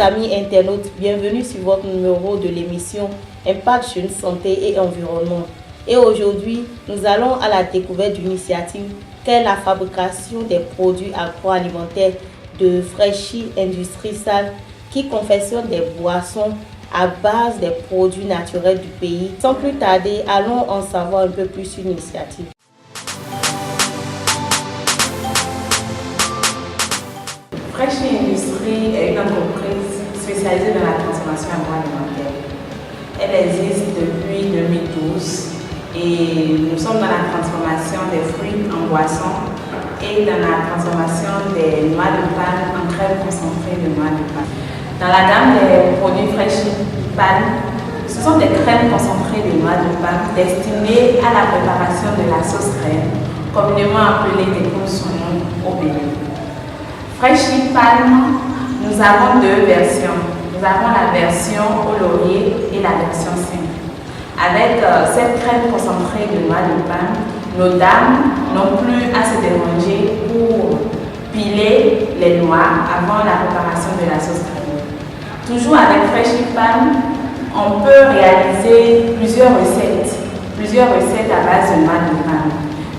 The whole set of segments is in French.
amis internautes, bienvenue sur votre numéro de l'émission Impact Jeunes Santé et Environnement. Et aujourd'hui, nous allons à la découverte d'une initiative qu'est la fabrication des produits agroalimentaires de Freshie Industrie Sale qui confectionne des boissons à base des produits naturels du pays. Sans plus tarder, allons en savoir un peu plus sur l'initiative. Freshie Industrie est une entreprise spécialisée dans la transformation agroalimentaire. Elle existe depuis 2012 et nous sommes dans la transformation des fruits en boissons et dans la transformation des noix de palme en crème concentrée de noix de palme. Dans la gamme des produits Freshie Palme, ce sont des crèmes concentrées de noix de palme destinées à la préparation de la sauce crème, communément appelée des poissons au Bénin. Freshie Palme, nous avons deux versions. Nous avons la version au laurier et la version simple. Avec cette crème concentrée de noix de palme, nos dames n'ont plus à se déranger pour piler les noix avant la préparation de la sauce crème. Toujours avec Freshie Palme, on peut réaliser plusieurs recettes à base de noix de palme.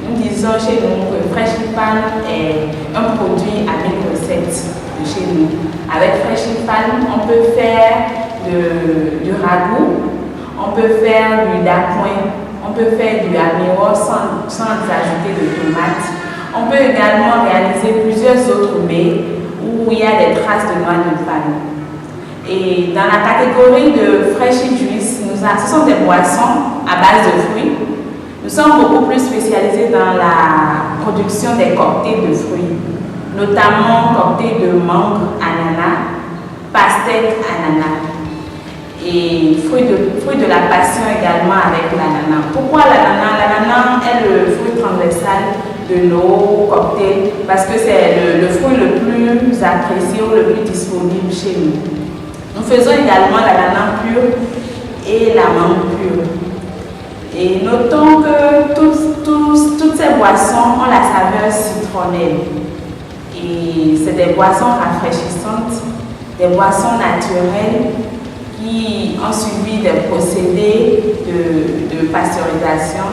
Nous disons chez nous que Freshie Palme est un produit à 1000 recettes de chez nous. Avec Freshie Palme, on peut faire du ragoût, on peut faire du dapouin, on peut faire du amiro sans ajouter de tomates. On peut également réaliser plusieurs autres mets où il y a des traces de noix de palme. Et dans la catégorie de Freshie Juice, ce sont des boissons à base de fruits. Nous sommes beaucoup plus spécialisés dans la production des cocktails de fruits, notamment cocktails de mangue, ananas, pastèque, ananas et fruits de la passion également avec l'ananas. Pourquoi l'ananas? L'ananas est le fruit transversal de nos cocktails parce que c'est le fruit le plus apprécié ou le plus disponible chez nous. Nous faisons également l'ananas pur et la mangue pure. Et notons que toutes ces boissons ont la saveur citronnelle. Et c'est des boissons rafraîchissantes, des boissons naturelles qui ont suivi des procédés de pasteurisation.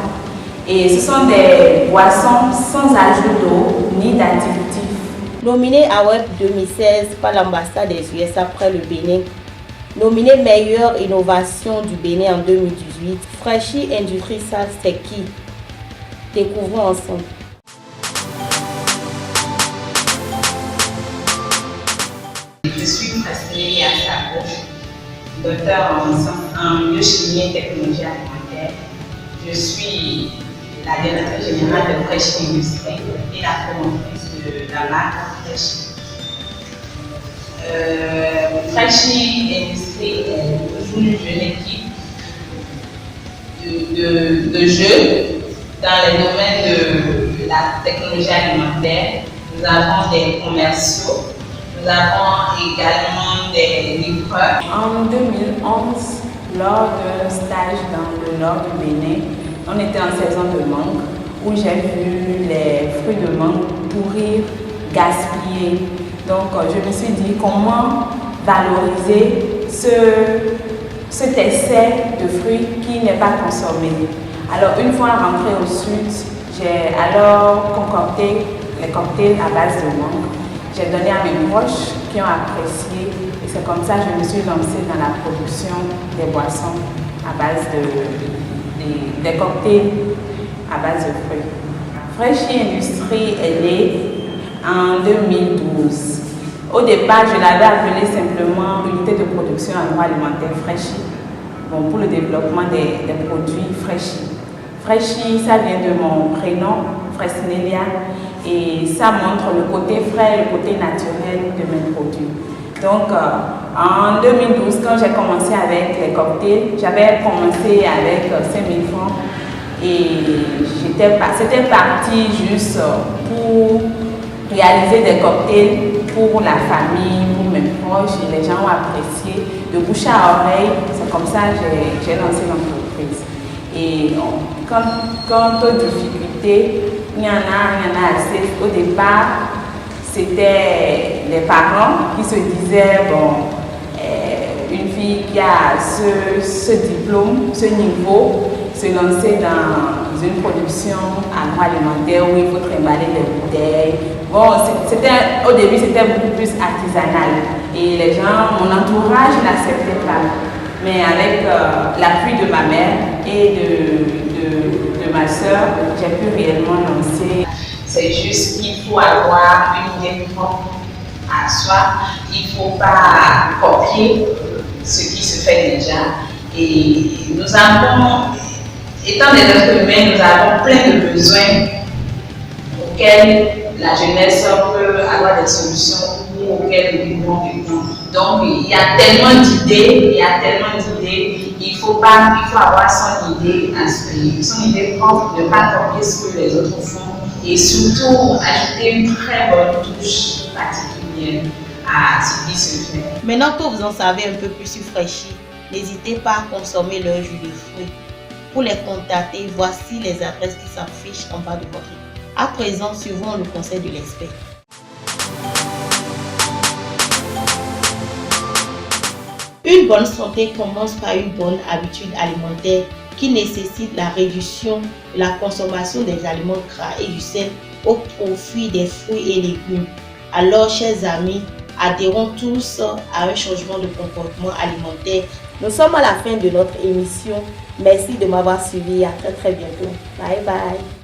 Et ce sont des boissons sans ajout d'eau ni d'additifs. Nominé à Web 2016 par l'ambassade des US après le Bénin, nominé meilleure innovation du Bénin en 2018, Freshie Industrie Sale, c'est qui? Découvrons ensemble. Je suis Freshie Sale, docteur en biochimie et technologie alimentaire. Je suis la directrice générale de Freshie Industrie et la promotrice de la marque Freshie. Freshie Industrie est toujours une jeune équipe de jeunes dans les domaines de la technologie alimentaire. Nous avons des commerciaux, nous avons également des livreurs. En 2011, lors d'un stage dans le nord du Bénin, on était en saison de mangue où j'ai vu les fruits de mangue pourrir, gaspiller. Donc, je me suis dit comment valoriser cet essai de fruits qui n'est pas consommé. Alors, une fois rentrée au sud, j'ai alors concocté les cocktails à base de mangue. J'ai donné à mes proches qui ont apprécié et c'est comme ça que je me suis lancée dans la production des boissons à base des cocktails à base de fruits. Freshie Industrie est née en 2012. Au départ, je l'avais appelée simplement unité de production agroalimentaire Freshie, pour le développement des produits Freshie. Freshie, ça vient de mon prénom, Fresnelia, et ça montre le côté frais et le côté naturel de mes produits. Donc, en 2012, quand j'ai commencé avec les cocktails, j'avais commencé avec 5000 francs et c'était parti juste pour réaliser des cocktails pour la famille, pour mes proches, et les gens ont apprécié. De bouche à oreille, c'est comme ça que j'ai lancé l'entreprise. Et quant aux difficultés, il y en a assez. Au départ, c'était les parents qui se disaient, bon, une fille qui a ce diplôme, ce niveau, se lancer dans une production agroalimentaire où il faut trimballer des bouteilles. Bon, au début, c'était beaucoup plus artisanal et les gens, mon entourage n'acceptait pas. Mais avec l'appui de ma mère et de ma soeur, j'ai pu réellement lancer. C'est juste qu'il faut avoir une idée propre à soi. Il ne faut pas copier ce qui se fait déjà. Et nous avons, étant des êtres humains, nous avons plein de besoins auxquels la jeunesse peut avoir des solutions ou auxquels nous devons répondre. Donc, il y a tellement d'idées, il faut avoir son idée propre, ne pas copier ce que les autres font et surtout ajouter une très bonne touche particulière à ce qui se fait. Maintenant que vous en savez un peu plus sur Freshie, n'hésitez pas à consommer leur jus de fruits. Pour les contacter, voici les adresses qui s'affichent en bas de votre écran. À présent, suivons le conseil de l'expert. Une bonne santé commence par une bonne habitude alimentaire qui nécessite la réduction de la consommation des aliments gras et du sel au profit des fruits et légumes. Alors, chers amis, adhérons tous à un changement de comportement alimentaire. Nous sommes à la fin de notre émission. Merci de m'avoir suivi. À très bientôt. Bye bye.